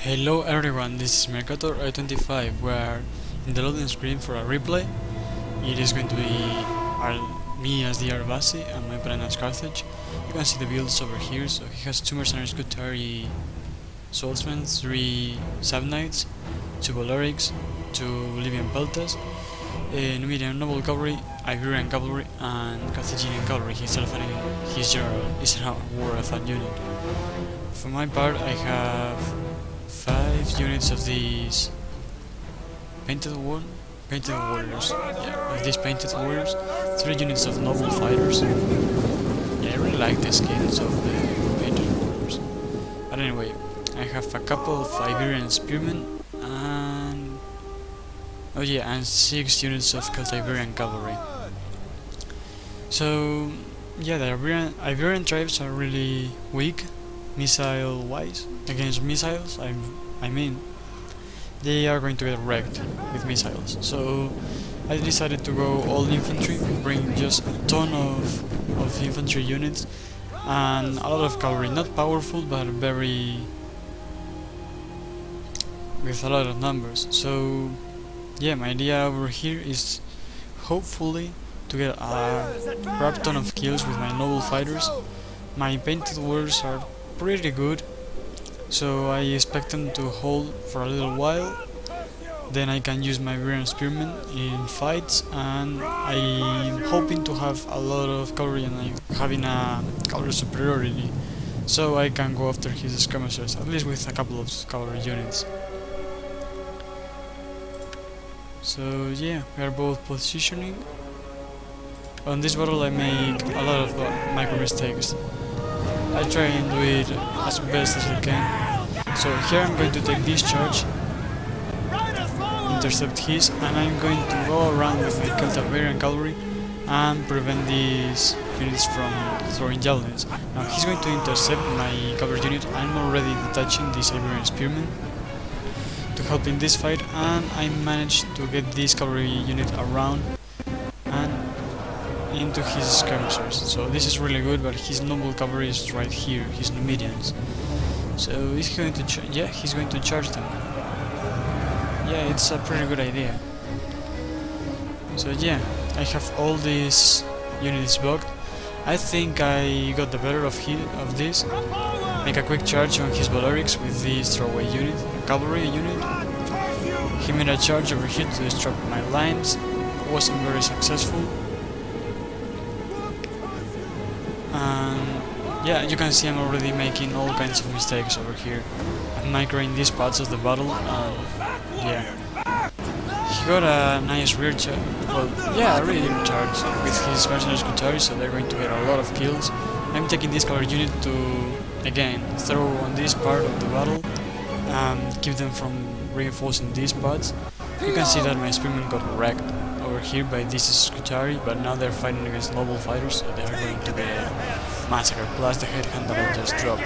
Hello everyone, this is Mercator I25. We are in the loading screen for a replay. It is going to be me as the Arbasi and my opponent as Carthage. You can see the builds over here. So he has 2 mercenaries Scutari swordsmen, 3 sub-knights, 2 Bolerics, 2 Libyan peltas, Numidian noble cavalry, Iberian cavalry, and Carthaginian cavalry. His general is a war effort unit. For my part, I have 5 units of these painted warriors. Yeah, of these painted warriors. 3 units of noble fighters. Yeah, I really like the skins of the painted warriors. But anyway, I have a couple of Iberian spearmen and and 6 units of Celtic-Iberian cavalry. So yeah, the Iberian tribes are really weak missile-wise against missiles. I mean, they are going to get wrecked with missiles. So I decided to go all infantry, bring just a ton of infantry units and a lot of cavalry. Not powerful, but with a lot of numbers. So yeah, my idea over here is hopefully to get a crap ton of kills with my noble fighters. My painted warriors are pretty good, so I expect them to hold for a little while. Then I can use my Iberian spearmen in fights, and I'm hoping to have a lot of cavalry and having a cavalry superiority, so I can go after his skirmishers, at least with a couple of cavalry units. So yeah, we are both positioning. On this battle I make a lot of micro mistakes. I try and do it as best as I can. So here I'm going to take this charge, intercept his, and I'm going to go around with my Celtic-Iberian cavalry and prevent these units from throwing javelins. Now he's going to intercept my cavalry unit. I'm already detaching this Iberian spearman to help in this fight, and I managed to get this cavalry unit around and into his skirmishers. So this is really good, but his noble cavalry is right here, his Numidians. So is he going to he's going to charge them. Yeah, it's a pretty good idea. So yeah, I have all these units blocked. I think I got the better of this. Make a quick charge on his Bolerics with this throwaway unit, cavalry unit. He made a charge over here to disrupt my lines. Wasn't very successful. Yeah, you can see I'm already making all kinds of mistakes over here. I'm microing these parts of the battle, and yeah. He got a nice rear charge, a rear charge with his mercenaries Scutari, so they're going to get a lot of kills. I'm taking this cavalry unit to, again, throw on this part of the battle and keep them from reinforcing these parts. You can see that my spearmen got wrecked over here by this Scutari, but now they're fighting against noble fighters, so they are going to get massacred, plus the headhunt that I just dropped.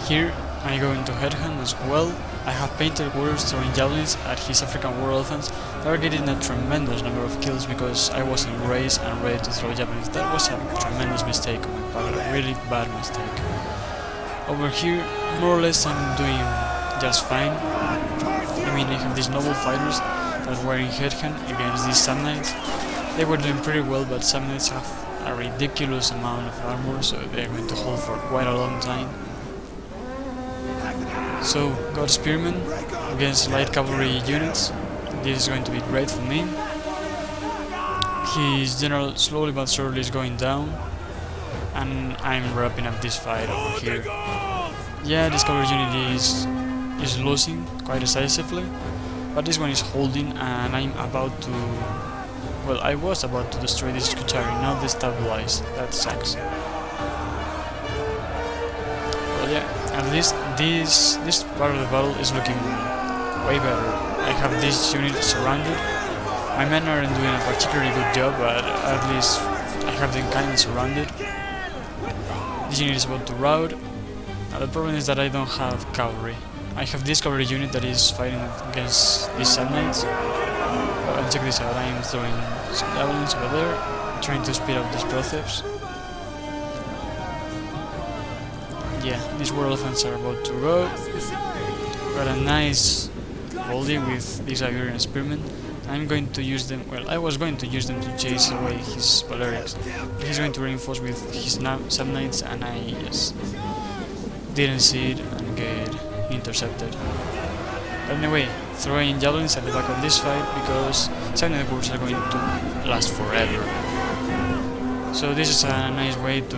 Here I go into headhunt as well. I have painted warriors throwing javelins at his African war elephants. They are getting a tremendous number of kills because I was in race and ready to throw javelins. That was a tremendous mistake on my part, a really bad mistake. Over here, more or less I'm doing just fine. I mean, I have these noble fighters that were in headhunt against these sub-knights. They were doing pretty well, but sub-knights have a ridiculous amount of armor, so they're going to hold for quite a long time. So, got spearmen against light cavalry units. This is going to be great for me. His general slowly but surely is going down, and I'm wrapping up this fight over here. Yeah, this cavalry unit is losing quite decisively, but this one is holding, and I'm about to... Well, I was about to destroy this Scutari, now they stabilize. That sucks. Well, yeah, at least this part of the battle is looking way better. I have this unit surrounded. My men aren't doing a particularly good job, but at least I have them kind of surrounded. This unit is about to rout. Now the problem is that I don't have cavalry. I have this cavalry unit that is fighting against these sub-knights. And check this out, I am throwing some javelins over there, trying to speed up this process. yeah, these war elephants are about to go. Got a nice volley with these Iberian spearmen. I'm going to use them, well, I was going to use them to chase away his Balearics, but he's going to reinforce with his sub-knights, and I just didn't see it and get intercepted. But anyway, throwing javelins at the back of this fight because some networks are going to last forever. So this is a nice way to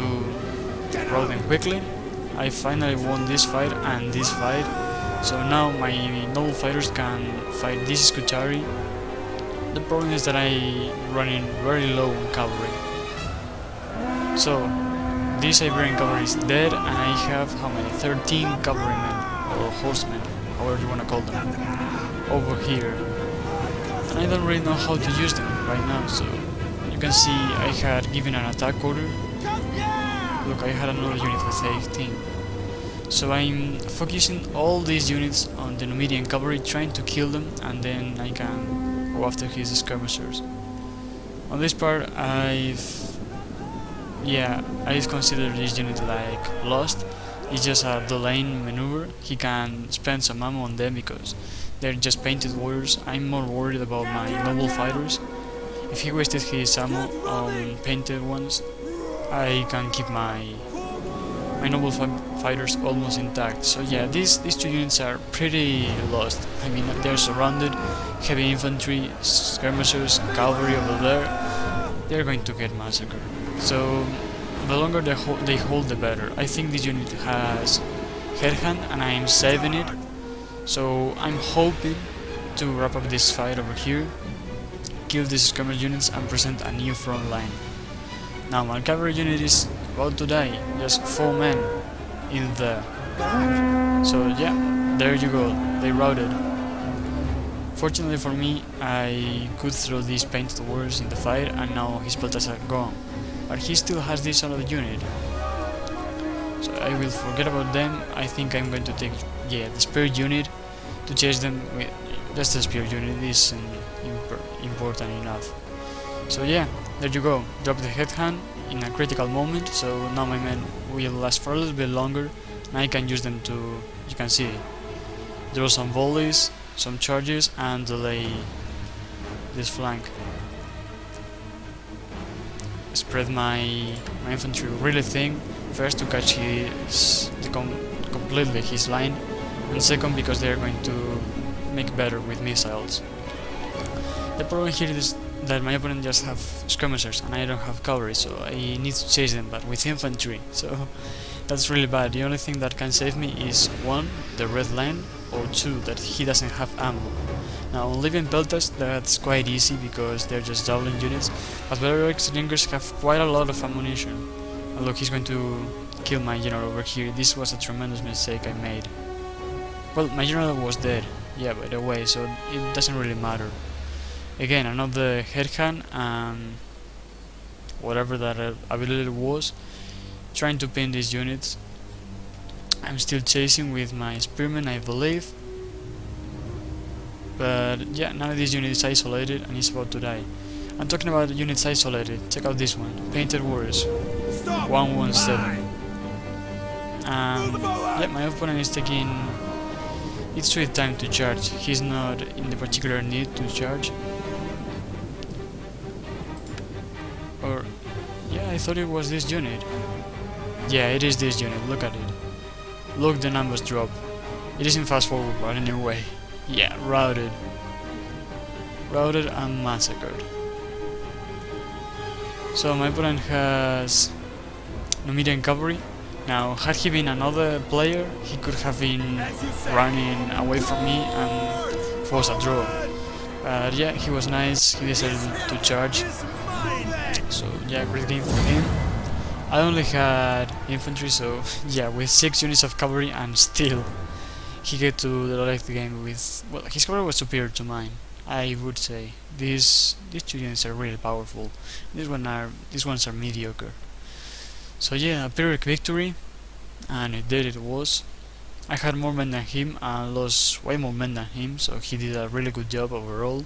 roll them quickly. I finally won this fight and this fight, so now my noble fighters can fight this Scutari. The problem is that I'm running very low on cavalry. So this Iberian cavalry is dead, and I have how many? 13 cavalrymen or horsemen, however you wanna call them, over here. And I don't really know how to use them right now, so you can see I had given an attack order. Look, I had another unit with 18. So I'm focusing all these units on the Numidian cavalry, trying to kill them, and then I can go after his skirmishers. On this part, I've considered this unit like lost. It's just a delaying maneuver. He can spend some ammo on them because they're just painted warriors. I'm more worried about my noble fighters. If he wasted his ammo on painted ones, I can keep my noble fighters almost intact. So yeah, these two units are pretty lost. I mean, they're surrounded, heavy infantry, skirmishers, cavalry over there. They're going to get massacred. So the longer they hold, the better. I think this unit has headhand, and I'm saving it. So I'm hoping to wrap up this fight over here, kill these skirmish units, and present a new front line. Now my cavalry unit is about to die, just 4 men in there. So yeah, there you go, they routed. Fortunately for me, I could throw these painted warriors in the fight, and now his peltas are gone. But he still has this other unit, so I will forget about them. I think I'm going to take, the spear unit to chase them with. Just the spear unit is important enough. So yeah, there you go, drop the headhand in a critical moment, so now my men will last for a little bit longer, and I can use them to, you can see, draw some volleys, some charges, and delay this flank. Spread my infantry really thin, first to catch completely his line, and second because they are going to make better with missiles. The problem here is that my opponent just have skirmishers and I don't have cavalry, so I need to chase them, but with infantry, so that's really bad. The only thing that can save me is 1, the red line, or 2, that he doesn't have ammo. Now on living peltas, that's quite easy because they're just javelin units, but Balearic slingers have quite a lot of ammunition. And look, he's going to kill my general over here. This was a tremendous mistake I made. Well, my general was dead, yeah, by the way, so it doesn't really matter. Again, another headhand and whatever that ability was, trying to pin these units. I'm still chasing with my spearmen, I believe. But yeah, now this unit is isolated and is about to die. I'm talking about units isolated. Check out this one, Painted Warriors, 117. Yeah, my opponent is taking its sweet time to charge. He's not in the particular need to charge. Or, yeah, I thought it was this unit. Yeah, it is this unit, look at it. Look, the numbers drop. It isn't fast forward, but anyway. Yeah, routed. Routed and massacred. So my opponent has Numidian cavalry. Now, had he been another player, he could have been running away from me and force a draw. But yeah, he was nice, he decided to charge. So yeah, great game for him. I only had infantry, so yeah, with 6 units of cavalry, and still he get to the late game with, well, his cavalry was superior to mine, I would say. These 2 units are really powerful. These ones are mediocre. So yeah, a Pyrrhic victory, and it was. I had more men than him and lost way more men than him, so he did a really good job overall.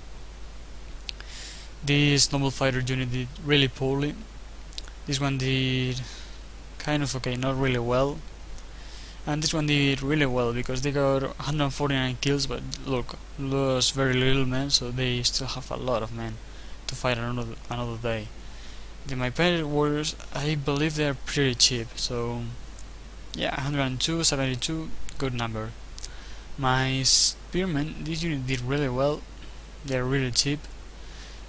This noble fighter unit did really poorly. This one did kind of okay, not really well. And this one did really well because they got 149 kills, but look, lost very little men, so they still have a lot of men to fight another day. My painted warriors, I believe they are pretty cheap, so yeah, 102, 72, good number. My spearmen, this unit did really well, they're really cheap,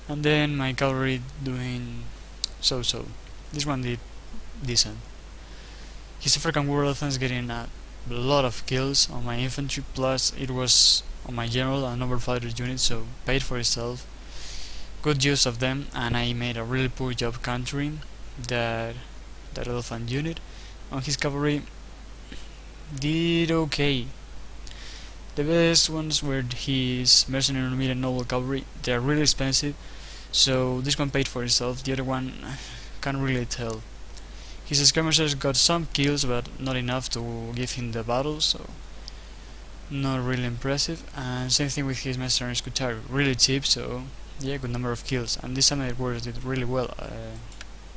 and then my cavalry doing so. This one did decent. His African war elephants getting a lot of kills on my infantry, plus it was on my general and noble fighter unit, so paid for itself. Good use of them, and I made a really poor job countering that elephant unit. On his cavalry, did okay. The best ones were his mercenary medium noble cavalry. They are really expensive, so this one paid for itself. The other one, can't really tell. His skirmishers got some kills, but not enough to give him the battle, so not really impressive. And same thing with his mercenary Scutari, really cheap, so yeah, good number of kills. And this Samurai warriors did really well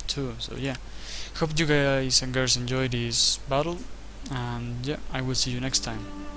too, so yeah. Hope you guys and girls enjoyed this battle, and yeah, I will see you next time.